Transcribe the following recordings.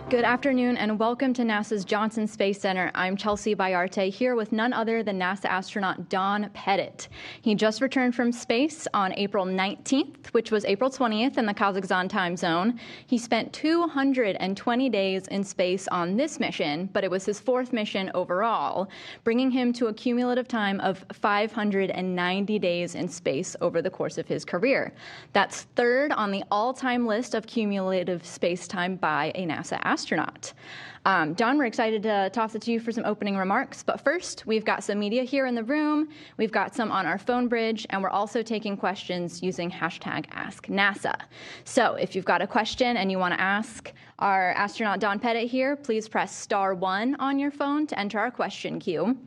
Good afternoon and welcome to NASA's Johnson Space Center. I'm Chelsea Bayarte here with none other than NASA astronaut Don Pettit. He just returned from space on April 19th, which was April 20th in the Kazakhstan time zone. He spent 220 days in space on this mission, but it was his fourth mission overall, bringing him to a cumulative time of 590 days in space over the course of his career. That's third on the all-time list of cumulative space time by a NASA astronaut. Don, we're excited to toss it to you for some opening remarks, but first, we've got some media here in the room, we've got some on our phone bridge, and we're also taking questions using hashtag AskNASA. So if you've got a question and you want to ask our astronaut Don Pettit here, please press *1 on your phone to enter our question queue.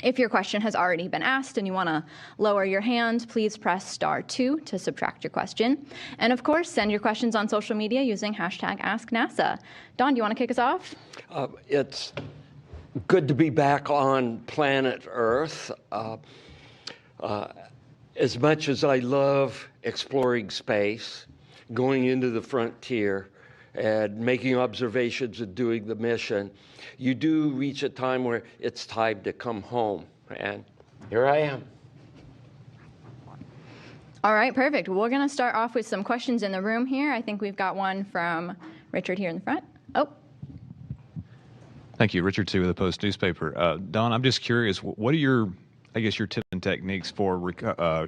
If your question has already been asked and you want to lower your hand, please press *2 to subtract your question. And of course, send your questions on social media using hashtag AskNASA. Don, do you want to kick us off? It's good to be back on planet Earth. As much as I love exploring space, going into the frontier, and making observations and doing the mission, you do reach a time where it's time to come home. And here I am. All right, perfect. We're going to start off with some questions in the room here. I think we've got one from Richard here in the front. Oh. Thank you. Richard Two of the Post newspaper. Don, I'm just curious, what are your tips and techniques for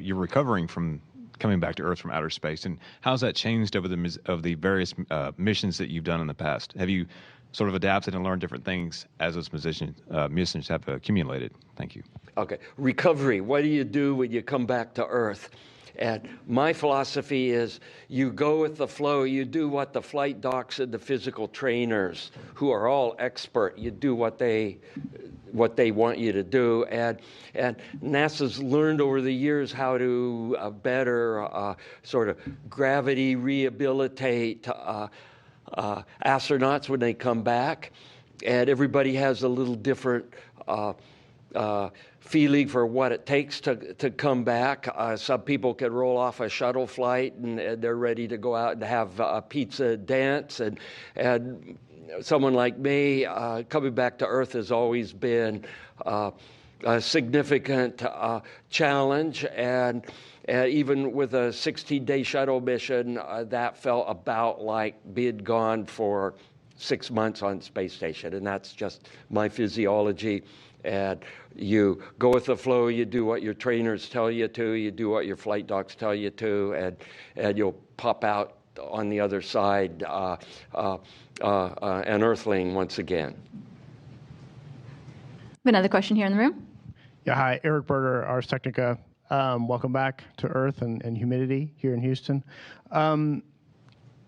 your recovering from coming back to Earth from outer space, and how's that changed over the various missions that you've done in the past? Have you sort of adapted and learned different things as those missions have accumulated? Thank you. Okay, recovery. What do you do when you come back to Earth? And my philosophy is you go with the flow. You do what the flight docs and the physical trainers, who are all expert, you do what they want you to do. And NASA's learned over the years how to better sort of gravity rehabilitate astronauts when they come back. And everybody has a little different feeling for what it takes to come back. Some people can roll off a shuttle flight and they're ready to go out and have a pizza dance. And someone like me, coming back to Earth has always been a significant challenge. And even with a 16-day shuttle mission, that felt about like being gone for 6 months on space station. And that's just my physiology. And you go with the flow, you do what your trainers tell you to, you do what your flight docs tell you to, and you'll pop out on the other side an Earthling once again. Another question here in the room. Yeah, hi, Eric Berger, Ars Technica. Welcome back to Earth and humidity here in Houston. I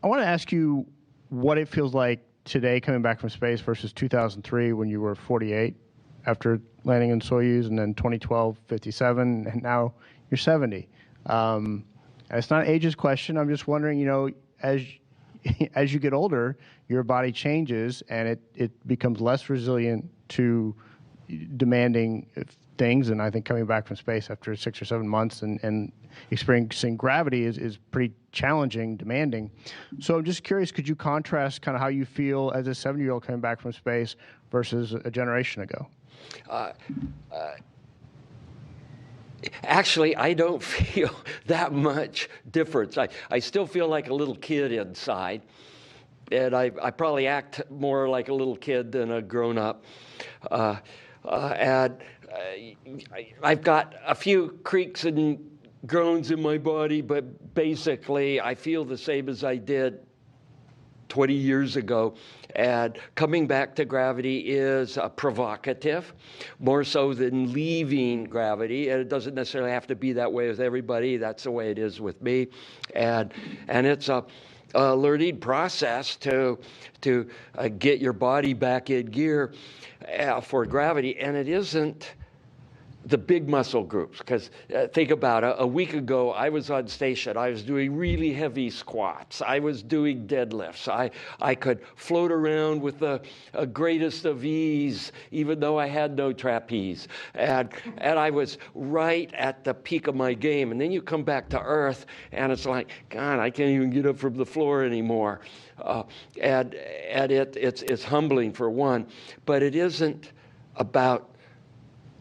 want to ask you what it feels like today coming back from space versus 2003 when you were 48 after landing in Soyuz, and then 2012, 57, and now you're 70. It's not an ageist question. I'm just wondering, as you get older, your body changes and it becomes less resilient to demanding things. And I think coming back from space after 6 or 7 months and experiencing gravity is pretty challenging, demanding. So I'm just curious, could you contrast kind of how you feel as a 70-year-old coming back from space versus a generation ago? Actually, I don't feel that much difference. I still feel like a little kid inside, and I probably act more like a little kid than a grown-up. And I've got a few creaks and groans in my body, but basically I feel the same as I did 20 years ago. And coming back to gravity is provocative, more so than leaving gravity. And it doesn't necessarily have to be that way with everybody. That's the way it is with me. And it's a learning process to get your body back in gear for gravity. And it isn't the big muscle groups, because think about it. A week ago, I was on station. I was doing really heavy squats. I was doing deadlifts. I could float around with the greatest of ease, even though I had no trapeze. And I was right at the peak of my game. And then you come back to Earth, and it's like, God, I can't even get up from the floor anymore. And it's humbling for one, but it isn't about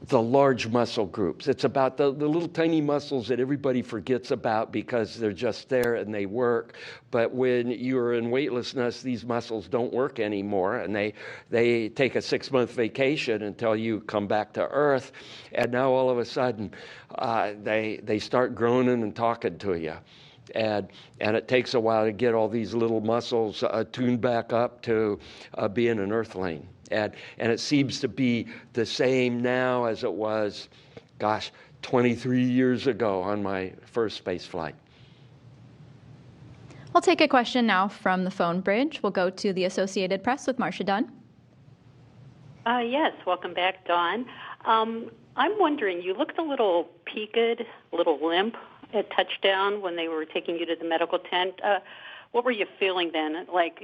the large muscle groups. It's about the little tiny muscles that everybody forgets about because they're just there and they work. But when you're in weightlessness, these muscles don't work anymore, and they take a 6-month vacation until you come back to Earth, and now all of a sudden they start groaning and talking to you. And it takes a while to get all these little muscles tuned back up to being an earthling. And it seems to be the same now as it was, 23 years ago on my first space flight. We'll take a question now from the phone bridge. We'll go to the Associated Press with Marcia Dunn. Yes, welcome back, Dawn. I'm wondering, you looked a little peaked, a little limp at touchdown when they were taking you to the medical tent. What were you feeling then? Like,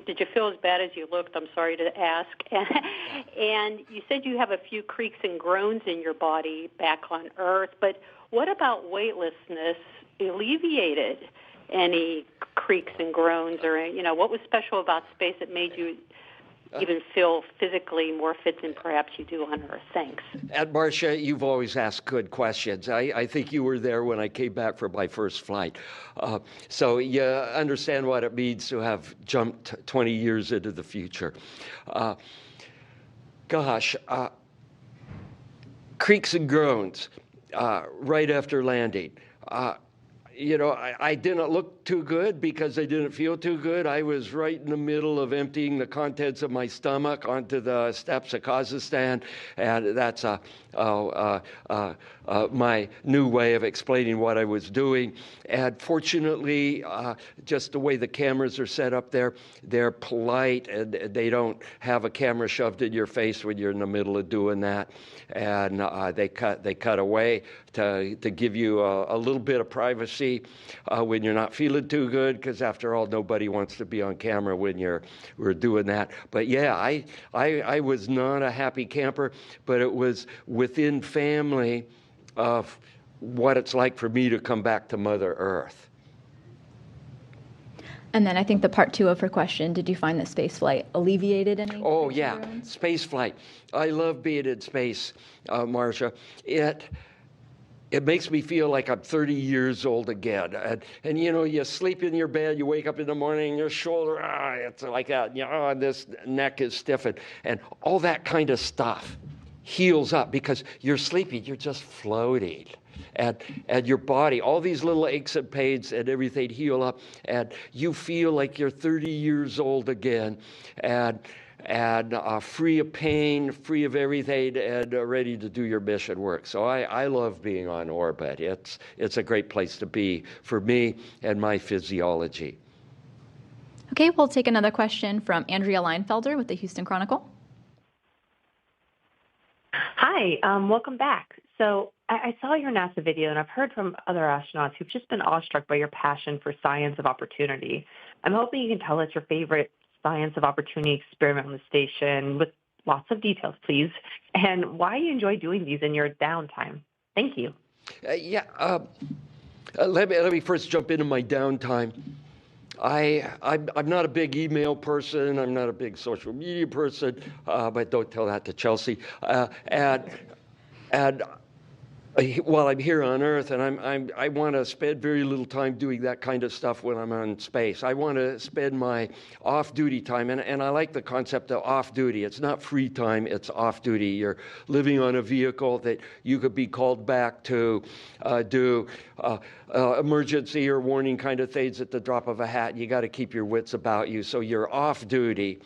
did you feel as bad as you looked? I'm sorry to ask. And you said you have a few creaks and groans in your body back on Earth, but what about weightlessness alleviated any creaks and groans, or, what was special about space that made you even feel physically more fit than perhaps you do on Earth? Thanks. And Marcia, you've always asked good questions. I think you were there when I came back for my first flight. So you understand what it means to have jumped 20 years into the future. Creaks and groans right after landing. I didn't look too good because I didn't feel too good. I was right in the middle of emptying the contents of my stomach onto the steps of Kazakhstan, and that's my new way of explaining what I was doing. And fortunately, just the way the cameras are set up there, they're polite, and they don't have a camera shoved in your face when you're in the middle of doing that. And they cut away to give you a little bit of privacy when you're not feeling too good, because after all, nobody wants to be on camera when we're doing that. But yeah, I was not a happy camper, but it was within family of what it's like for me to come back to Mother Earth. And then I think the part 2 of her question, did you find that space flight alleviated any? Oh, yeah, space flight. I love being in space, Marcia. It makes me feel like I'm 30 years old again. And you sleep in your bed, you wake up in the morning, your shoulder, it's like that. This neck is stiffened. And all that kind of stuff heals up because you're sleeping, you're just floating. And your body, all these little aches and pains and everything heal up. And you feel like you're 30 years old again. And free of pain, free of everything, and ready to do your mission work. So I love being on orbit. It's a great place to be for me and my physiology. Okay, we'll take another question from Andrea Leinfelder with the Houston Chronicle. Hi, welcome back. So I saw your NASA video, and I've heard from other astronauts who've just been awestruck by your passion for science of opportunity. I'm hoping you can tell us your favorite science of opportunity experiment on the station with lots of details, please, and why you enjoy doing these in your downtime. Thank you. Let me first jump into my downtime. I'm not a big email person. I'm not a big social media person, but don't tell that to Chelsea. And while I'm here on Earth, and I want to spend very little time doing that kind of stuff when I'm on space. I want to spend my off-duty time, and I like the concept of off-duty. It's not free time, it's off-duty. You're living on a vehicle that you could be called back to do emergency or warning kind of things at the drop of a hat. You got to keep your wits about you, so you're off-duty.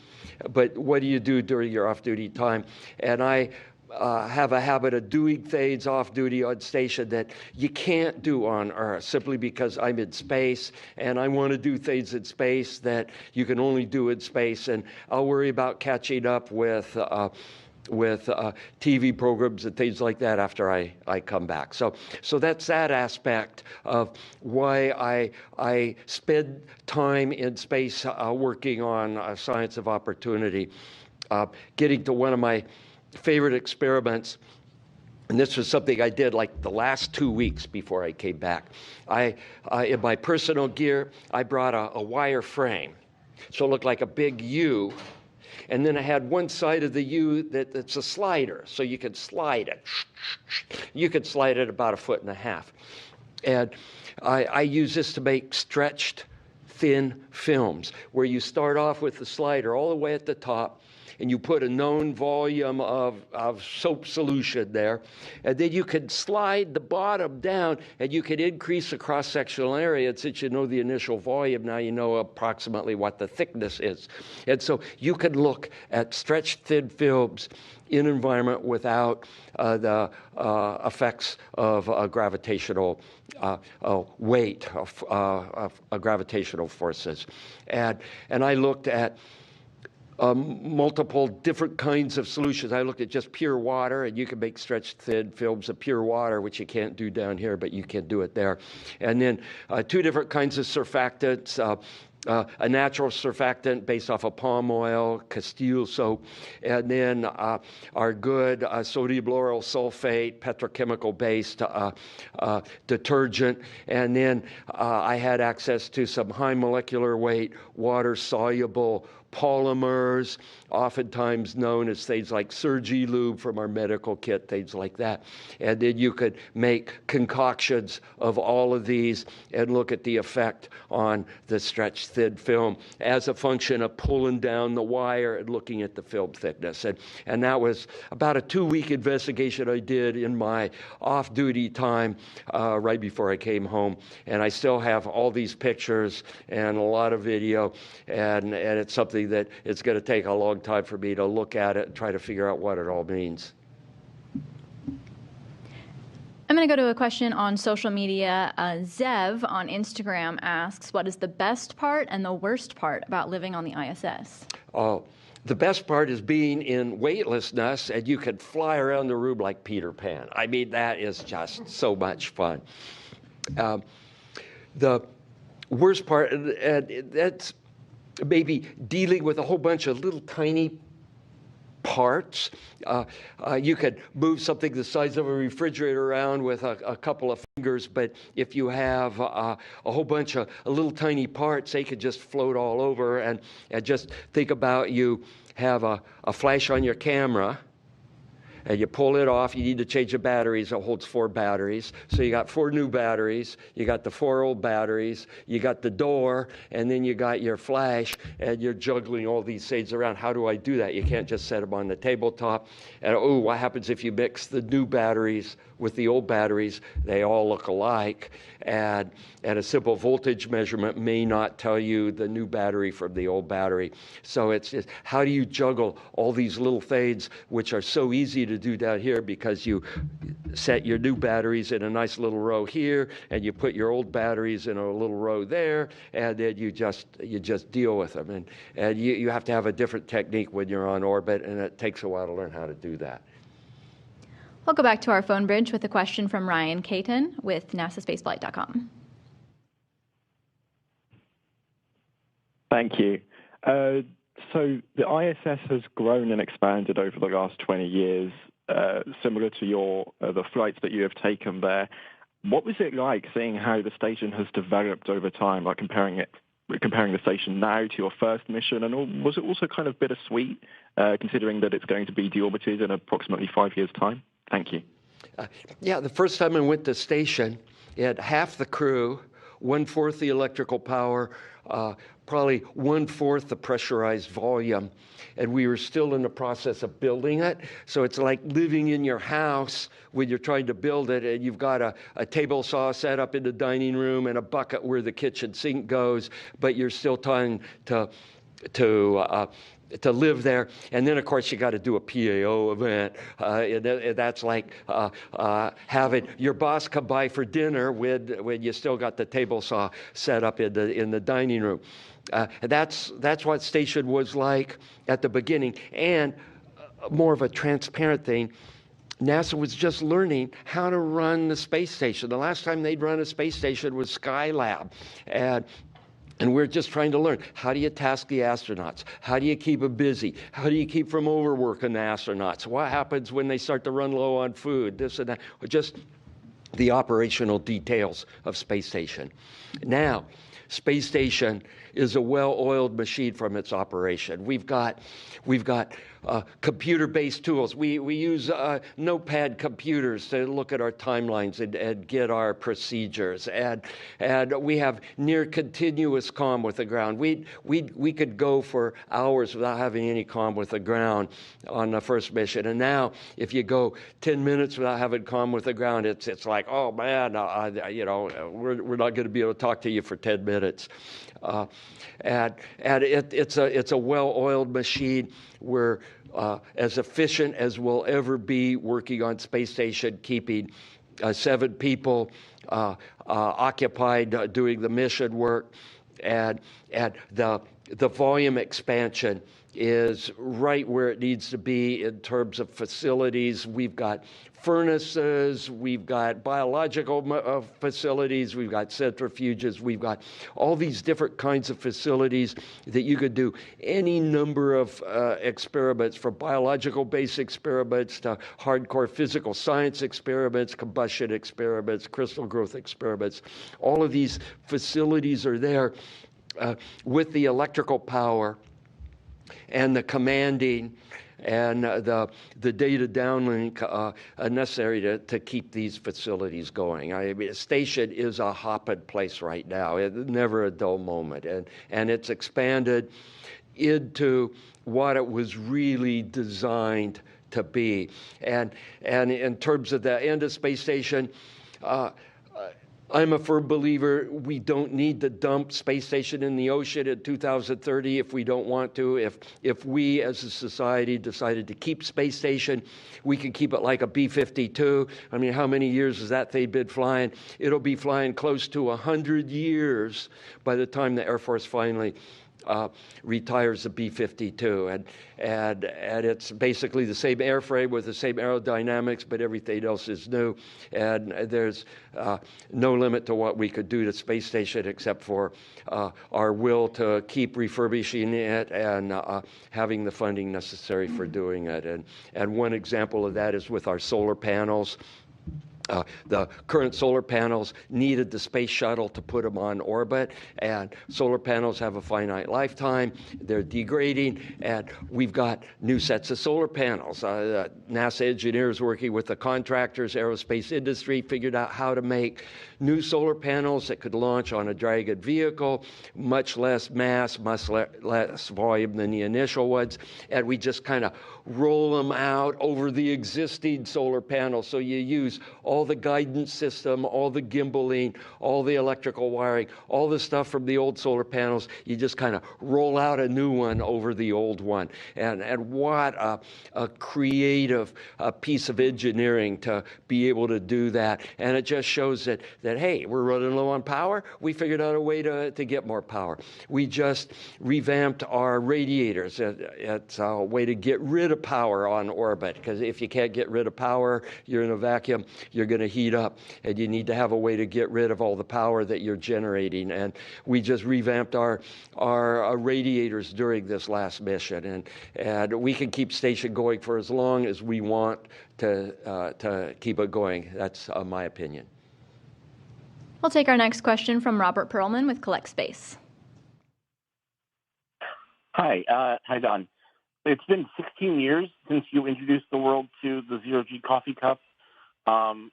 But what do you do during your off-duty time? And I have a habit of doing things off-duty on station that you can't do on Earth simply because I'm in space, and I want to do things in space that you can only do in space. And I'll worry about catching up with TV programs and things like that after I come back. So that's that aspect of why I spend time in space working on science of opportunity. Getting to one of my favorite experiments, and this was something I did like the last 2 weeks before I came back. In my personal gear, I brought a wire frame. So it looked like a big U. And then I had one side of the U that's a slider, so you could slide it. You could slide it about 1.5 feet. And I use this to make stretched, thin films, where you start off with the slider all the way at the top, and you put a known volume of soap solution there, and then you can slide the bottom down, and you can increase the cross-sectional area. And since you know the initial volume, now you know approximately what the thickness is. And so you can look at stretched thin films in environment without the effects of gravitational weight, of gravitational forces. And I looked at multiple different kinds of solutions. I looked at just pure water, and you can make stretched thin films of pure water, which you can't do down here, but you can do it there. And then 2 different kinds of surfactants. A natural surfactant based off of palm oil, Castile soap, and then our good sodium lauryl sulfate, petrochemical-based detergent. And then I had access to some high molecular weight, water-soluble polymers, oftentimes known as things like ZeroG lube from our medical kit, things like that. And then you could make concoctions of all of these and look at the effect on the stretched thin film as a function of pulling down the wire and looking at the film thickness. And that was about a 2-week investigation I did in my off-duty time right before I came home. And I still have all these pictures and a lot of video, and it's something that it's going to take a long time for me to look at it and try to figure out what it all means. I'm going to go to a question on social media. Zev on Instagram asks, what is the best part and the worst part about living on the ISS? Oh, the best part is being in weightlessness, and you can fly around the room like Peter Pan. I mean, that is just so much fun. The worst part, and that's maybe dealing with a whole bunch of little tiny parts. You could move something the size of a refrigerator around with a couple of fingers, but if you have a whole bunch of little tiny parts, they could just float all over. And just think about, you have a flash on your camera, and you pull it off. You need to change the batteries. It holds 4 batteries. So you got 4 new batteries. You got the 4 old batteries. You got the door, and then you got your flash, and you're juggling all these things around. How do I do that? You can't just set them on the tabletop. And what happens if you mix the new batteries with the old batteries? They all look alike, and a simple voltage measurement may not tell you the new battery from the old battery. So it's how do you juggle all these little things, which are so easy to do down here because you set your new batteries in a nice little row here, and you put your old batteries in a little row there, and then you just deal with them. And you have to have a different technique when you're on orbit, and it takes a while to learn how to do that. We'll go back to our phone bridge with a question from Ryan Caton with NASASpaceflight.com. Thank you. So the ISS has grown and expanded over the last 20 years, similar to the flights that you have taken there. What was it like seeing how the station has developed over time, like comparing the station now to your first mission? And was it also kind of bittersweet, considering that it's going to be deorbited in approximately 5 years' time? Thank you. Yeah, the first time I went to the station, it had half the crew, 1/4 the electrical power, probably 1/4 the pressurized volume, and we were still in the process of building it. So it's like living in your house when you're trying to build it, and you've got a table saw set up in the dining room and a bucket where the kitchen sink goes, but you're still trying to live there. And then, of course, you got to do a PAO event. And that's like having your boss come by for dinner when you still got the table saw set up in the dining room. That's what station was like at the beginning. And more of a transparent thing. NASA was just learning how to run the space station. The last time they'd run a space station was Skylab. And we're just trying to learn, how do you task the astronauts? How do you keep them busy? How do you keep from overworking the astronauts? What happens when they start to run low on food? This and that. Just the operational details of space station. Now, space station is a well-oiled machine from its operation. We've got computer-based tools. We use notepad computers to look at our timelines and get our procedures. And we have near continuous comm with the ground. We could go for hours without having any comm with the ground on the first mission. And now, if you go 10 minutes without having comm with the ground, it's like, oh man, we're not going to be able to talk to you for 10 minutes. And it's a well-oiled machine. We're as efficient as we'll ever be working on space station, keeping 7 people occupied doing the mission work, and the volume expansion is right where it needs to be in terms of facilities. We've got furnaces, we've got biological facilities, we've got centrifuges, we've got all these different kinds of facilities that you could do any number of experiments, from biological-based experiments to hardcore physical science experiments, combustion experiments, crystal growth experiments. All of these facilities are there with the electrical power and the commanding and the data downlink necessary to keep these facilities going. I mean, a station is a hopping place right now. It's never a dull moment. And it's expanded into what it was really designed to be. And in terms of the end of space station, I'm a firm believer we don't need to dump space station in the ocean in 2030 if we don't want to. If we as a society decided to keep space station, we can keep it like a B-52. I mean, how many years has that thing been flying? It'll be flying close to 100 years by the time the Air Force finally retires the B-52, and it's basically the same airframe with the same aerodynamics, but everything else is new, and there's no limit to what we could do to space station except for our will to keep refurbishing it and having the funding necessary for doing it. And one example of that is with our solar panels. The current solar panels needed the space shuttle to put them on orbit, and solar panels have a finite lifetime. They're degrading, and we've got new sets of solar panels. NASA engineers working with the contractors, aerospace industry, figured out how to make new solar panels that could launch on a Dragon vehicle, much less mass, much less volume than the initial ones, and we just kind of roll them out over the existing solar panels. So you use all the guidance system, all the gimbaling, all the electrical wiring, all the stuff from the old solar panels. You just kind of roll out a new one over the old one. And what a creative piece of engineering to be able to do that. And it just shows that hey, we're running low on power. We figured out a way to get more power. We just revamped our radiators. It's a way to get rid of power on orbit, because if you can't get rid of power, you're in a vacuum, you're going to heat up, and you need to have a way to get rid of all the power that you're generating. And we just revamped our radiators during this last mission, and we can keep station going for as long as we want to keep it going. That's my opinion. We'll take our next question from Robert Perlman with Collect Space. Hi, Don. It's been 16 years since you introduced the world to the ZeroG coffee cup.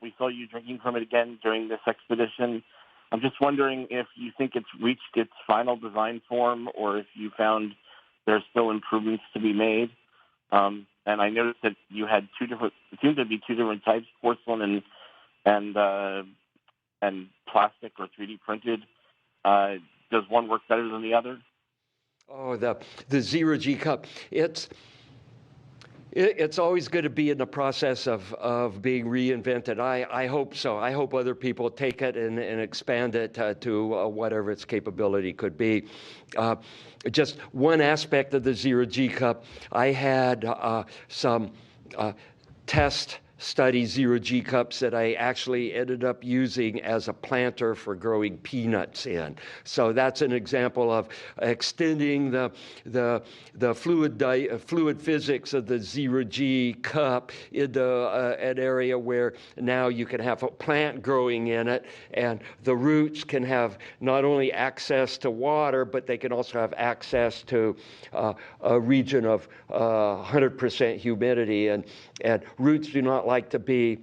We saw you drinking from it again during this expedition. I'm just wondering if you think it's reached its final design form, or if you found there's still improvements to be made. And I noticed that you had it seemed to be two different types, porcelain and plastic or 3D printed. Does one work better than the other? Oh, the ZeroG cup. It's always going to be in the process of being reinvented. I hope so. I hope other people take it and expand it to whatever its capability could be. Just one aspect of the ZeroG cup, I had some test study ZeroG cups that I actually ended up using as a planter for growing peanuts in. So that's an example of extending the fluid physics of the ZeroG cup into an area where now you can have a plant growing in it, and the roots can have not only access to water, but they can also have access to a region of 100% humidity, and roots do not like to be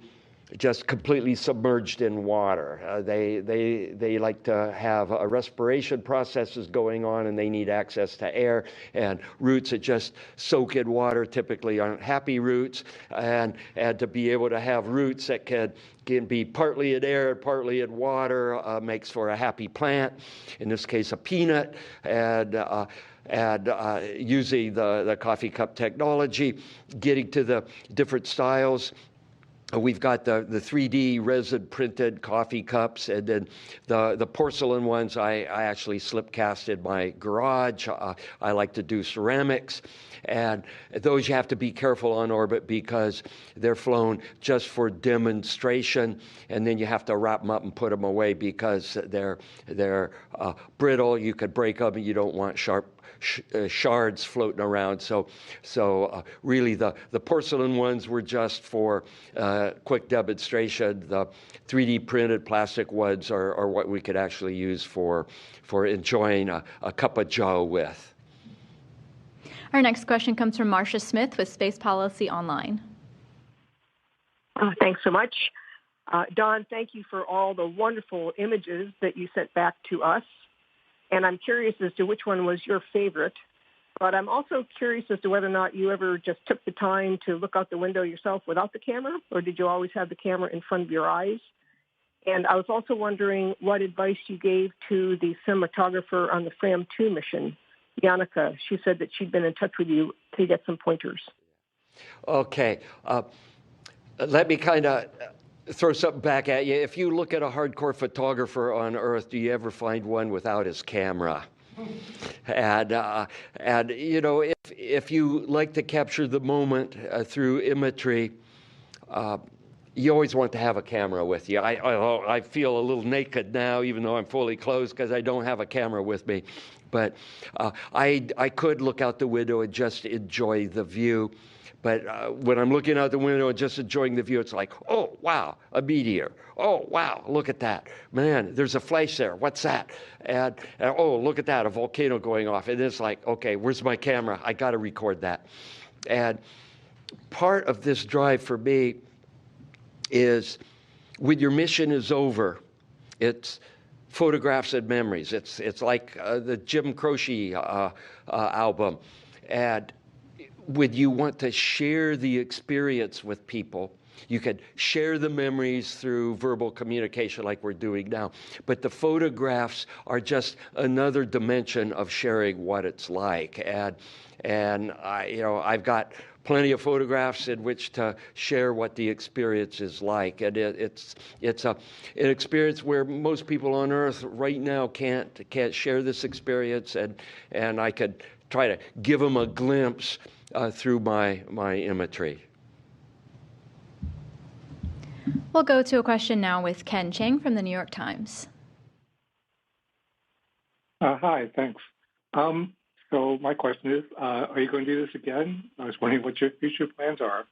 just completely submerged in water. They like to have respiration processes going on, and they need access to air. And roots that just soak in water typically aren't happy roots. And to be able to have roots that can be partly in air, partly in water, makes for a happy plant. In this case, a peanut. And using the coffee cup technology, getting to the different styles. We've got the 3D resin printed coffee cups, and then the porcelain ones I actually slip cast in my garage. I like to do ceramics, and those you have to be careful on orbit because they're flown just for demonstration, and then you have to wrap them up and put them away because they're brittle. You could break them, and you don't want sharp shards floating around. So really the porcelain ones were just for quick demonstration. The 3D printed plastic ones are what we could actually use for enjoying a cup of joe with. Our next question comes from Marcia Smith with Space Policy Online. Thanks so much. Don, thank you for all the wonderful images that you sent back to us. And I'm curious as to which one was your favorite. But I'm also curious as to whether or not you ever just took the time to look out the window yourself without the camera, or did you always have the camera in front of your eyes? And I was also wondering what advice you gave to the cinematographer on the FRAM-2 mission, Yannicka. She said that she'd been in touch with you to get some pointers. Okay. Let me kind of throw something back at you. If you look at a hardcore photographer on Earth, do you ever find one without his camera? And you know, if you like to capture the moment through imagery, you always want to have a camera with you. I feel a little naked now, even though I'm fully clothed, because I don't have a camera with me. But I could look out the window and just enjoy the view. But when I'm looking out the window and just enjoying the view, it's like, oh, wow, a meteor. Oh, wow, look at that. Man, there's a flash there. What's that? And oh, look at that, a volcano going off. And it's like, okay, where's my camera? I got to record that. And part of this drive for me is when your mission is over, it's photographs and memories. It's like the Jim Croce album. And when you want to share the experience with people, you can share the memories through verbal communication like we're doing now. But the photographs are just another dimension of sharing what it's like. And I've got plenty of photographs in which to share what the experience is like. And it's an experience where most people on Earth right now can't share this experience, and I could try to give them a glimpse through my imagery. We'll go to a question now with Ken Chang from the New York Times. Hi, thanks. So my question is, are you going to do this again? I was wondering what your future plans are.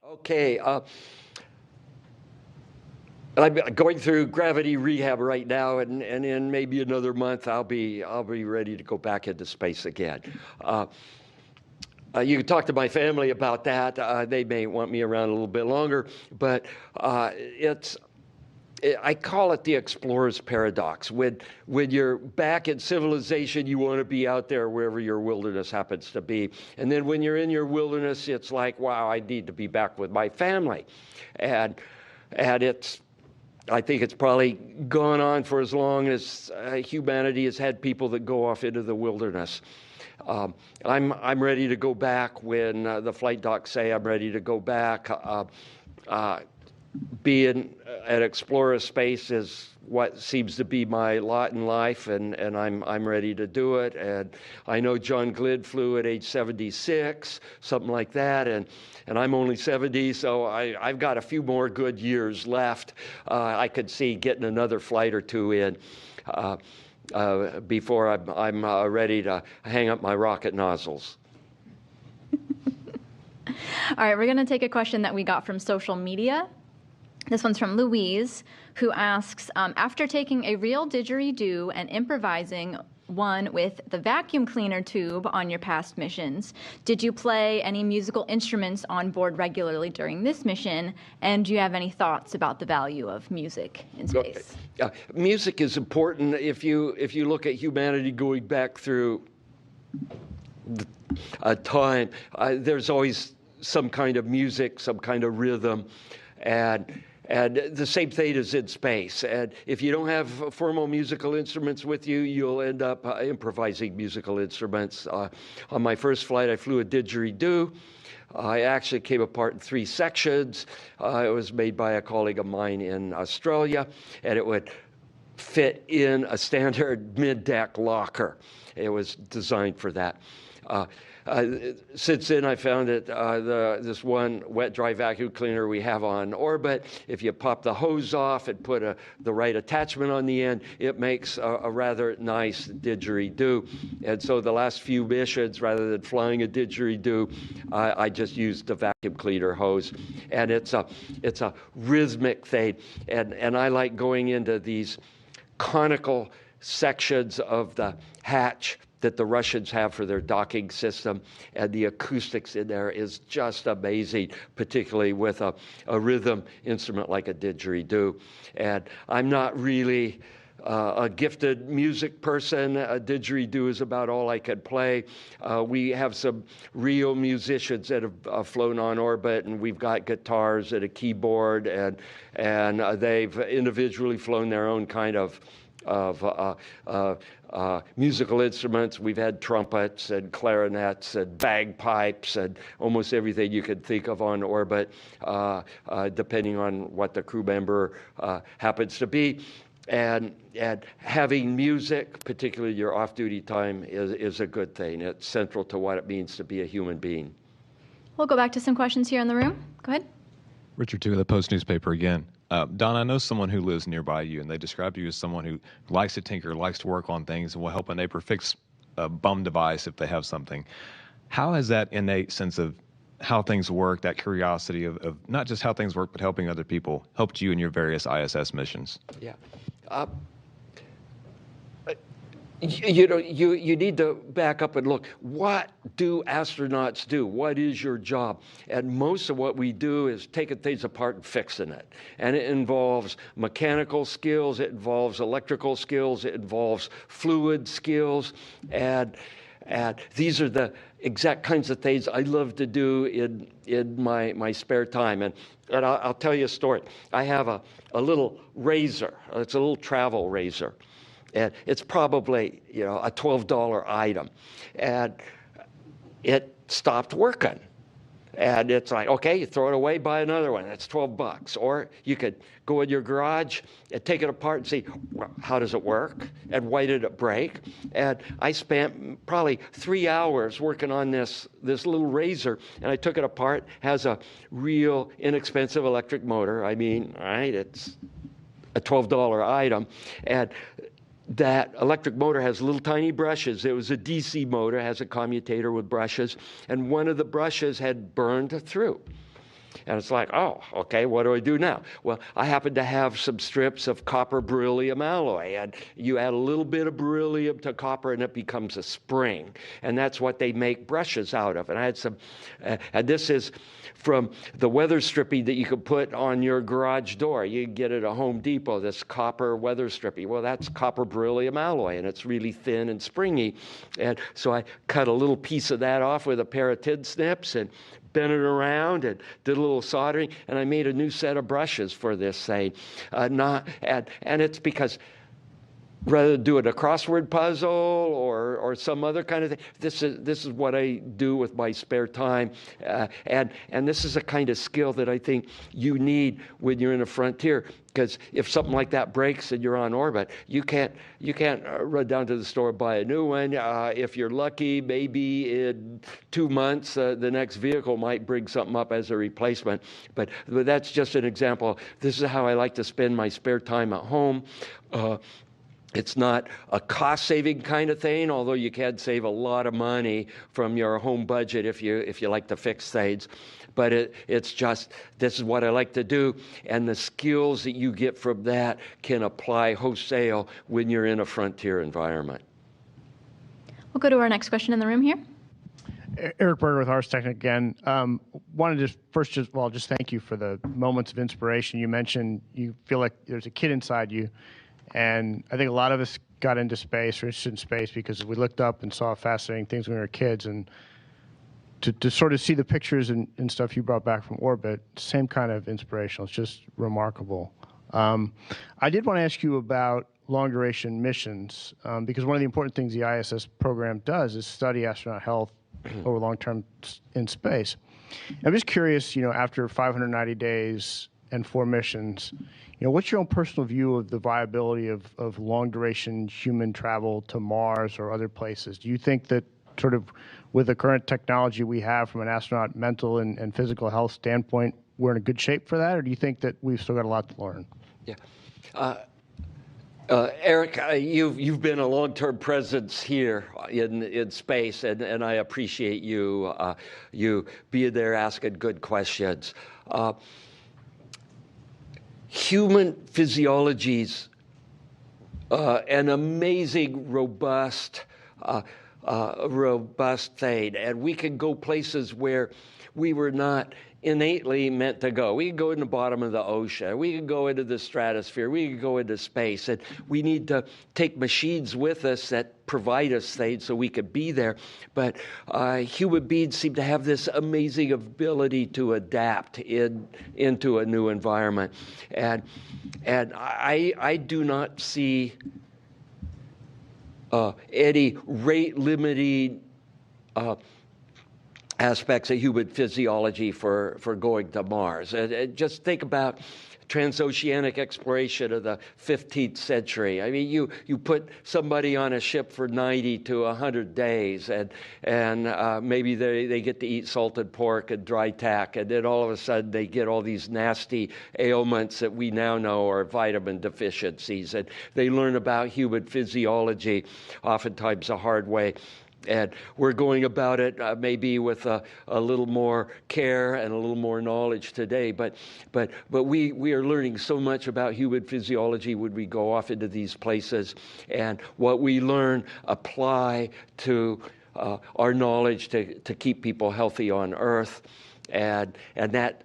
Okay. I'm going through gravity rehab right now, and in maybe another month I'll be ready to go back into space again. You can talk to my family about that. They may want me around a little bit longer, but I call it the explorer's paradox. When you're back in civilization, you want to be out there wherever your wilderness happens to be. And then when you're in your wilderness, it's like, wow, I need to be back with my family. And I think it's probably gone on for as long as humanity has had people that go off into the wilderness. I'm ready to go back when the flight docs say I'm ready to go back. Being an explorer of space is what seems to be my lot in life, and I'm ready to do it. And I know John Glenn flew at age 76, something like that, and I'm only 70, so I've got a few more good years left. I could see getting another flight or two in before I'm ready to hang up my rocket nozzles. All right, we're going to take a question that we got from social media. This one's from Louise, who asks, after taking a real didgeridoo and improvising one with the vacuum cleaner tube on your past missions, did you play any musical instruments on board regularly during this mission? And do you have any thoughts about the value of music in space? Music is important. If you look at humanity going back through time, there's always some kind of music, some kind of rhythm, and the same thing is in space. And if you don't have formal musical instruments with you, you'll end up improvising musical instruments. On my first flight, I flew a didgeridoo. I actually came apart in 3 sections. It was made by a colleague of mine in Australia, and it would fit in a standard mid-deck locker. It was designed for that. Since then, I found that this one wet-dry vacuum cleaner we have on orbit, if you pop the hose off and put the right attachment on the end, it makes a rather nice didgeridoo. And so the last few missions, rather than flying a didgeridoo, I just used the vacuum cleaner hose. And it's a rhythmic thing. And I like going into these conical sections of the hatch that the Russians have for their docking system, and the acoustics in there is just amazing, particularly with a rhythm instrument like a didgeridoo. And I'm not really a gifted music person. A didgeridoo is about all I can play. We have some real musicians that have flown on orbit, and we've got guitars and a keyboard, and they've individually flown their own kind of musical instruments. We've had trumpets and clarinets and bagpipes and almost everything you could think of on orbit, depending on what the crew member happens to be. And having music, particularly your off-duty time, is a good thing. It's central to what it means to be a human being. We'll go back to some questions here in the room. Go ahead. Richard Too of the Post newspaper again. Don, I know someone who lives nearby you, and they describe you as someone who likes to tinker, likes to work on things, and will help a neighbor fix a bum device if they have something. How has that innate sense of how things work, that curiosity of not just how things work, but helping other people, helped you in your various ISS missions? Yeah. You need to back up and look. What do astronauts do? What is your job? And most of what we do is taking things apart and fixing it. And it involves mechanical skills, it involves electrical skills, it involves fluid skills, and these are the exact kinds of things I love to do in my spare time. And I'll tell you a story. I have a little razor. It's a little travel razor. And it's probably, a $12 item. And it stopped working. And it's like, okay, you throw it away, buy another one. That's $12. Or you could go in your garage and take it apart and see, well, how does it work? And why did it break? And I spent probably 3 hours working on this little razor. And I took it apart. It has a real inexpensive electric motor. I mean, right, it's a $12 item. And that electric motor has little tiny brushes. It was a DC motor, has a commutator with brushes, and one of the brushes had burned through. And it's like, oh, okay, what do I do now? Well, I happen to have some strips of copper beryllium alloy, and you add a little bit of beryllium to copper, and it becomes a spring. And that's what they make brushes out of. And I had some, and this is from the weather stripping that you could put on your garage door. You can get it at Home Depot, this copper weather stripping. Well, that's copper beryllium alloy, and it's really thin and springy. And so I cut a little piece of that off with a pair of tin snips and bent it around and did a little soldering, and I made a new set of brushes for this thing. And it's because rather than doing a crossword puzzle or some other kind of thing. This is what I do with my spare time, and this is a kind of skill that I think you need when you're in a frontier. Because if something like that breaks and you're on orbit, you can't run down to the store and buy a new one. If you're lucky, maybe in 2 months the next vehicle might bring something up as a replacement. But that's just an example. This is how I like to spend my spare time at home. It's not a cost-saving kind of thing, although you can save a lot of money from your home budget if you like to fix things. But it's just, this is what I like to do, and the skills that you get from that can apply wholesale when you're in a frontier environment. We'll go to our next question in the room here. Eric Berger with Ars Technica again. Wanted to first just thank you for the moments of inspiration. You mentioned you feel like there's a kid inside you. And I think a lot of us got into space or interested in space because we looked up and saw fascinating things when we were kids. And to sort of see the pictures and stuff you brought back from orbit, same kind of inspirational. It's just remarkable. I did want to ask you about long-duration missions because one of the important things the ISS program does is study astronaut health over long-term in space. I'm just curious, after 590 days and 4 missions, what's your own personal view of the viability of long-duration human travel to Mars or other places? Do you think that sort of with the current technology we have from an astronaut mental and physical health standpoint, we're in a good shape for that, or do you think that we've still got a lot to learn? Yeah. Eric, you've been a long-term presence here in space, and I appreciate you being there asking good questions. Human physiology's an amazing, robust thing, and we can go places where we were not innately meant to go. We can go in the bottom of the ocean. We can go into the stratosphere. We can go into space. And we need to take machines with us that provide us things so we could be there. But human beings seem to have this amazing ability to adapt into a new environment. And I do not see any rate-limiting aspects of human physiology for going to Mars. And just think about transoceanic exploration of the 15th century. I mean, you put somebody on a ship for 90 to 100 days, and maybe they get to eat salted pork and dry tack, and then all of a sudden they get all these nasty ailments that we now know are vitamin deficiencies, and they learn about human physiology, oftentimes the hard way. And we're going about it maybe with a little more care and a little more knowledge today. But we are learning so much about human physiology when we go off into these places. And what we learn apply to our knowledge to keep people healthy on Earth. And that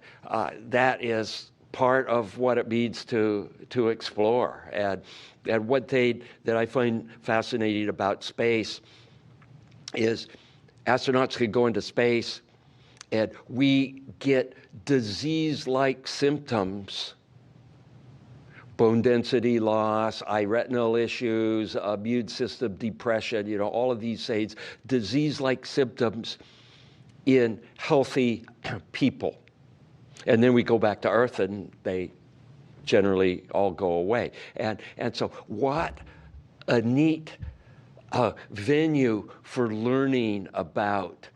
is part of what it means to explore. And one thing that I find fascinating about space is astronauts can go into space and we get disease-like symptoms, bone density loss, eye retinal issues, immune system depression, all of these things, disease-like symptoms in healthy people. And then we go back to Earth and they generally all go away. And so what a neat venue for learning about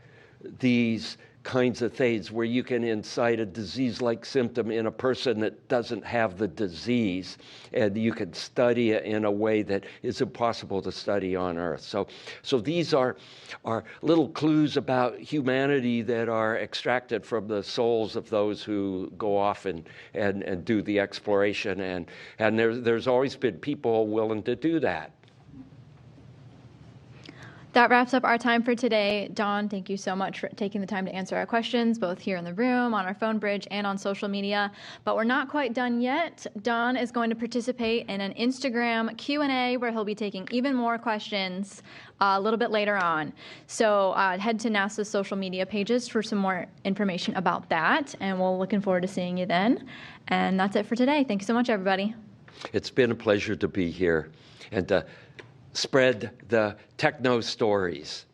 these kinds of things where you can incite a disease-like symptom in a person that doesn't have the disease, and you can study it in a way that is impossible to study on Earth. So these are little clues about humanity that are extracted from the souls of those who go off and do the exploration, and there's always been people willing to do that. That wraps up our time for today. Don, thank you so much for taking the time to answer our questions, both here in the room, on our phone bridge, and on social media. But we're not quite done yet. Don is going to participate in an Instagram Q&A where he'll be taking even more questions a little bit later on. So head to NASA's social media pages for some more information about that. And we're looking forward to seeing you then. And that's it for today. Thank you so much, everybody. It's been a pleasure to be here and to spread the techno stories.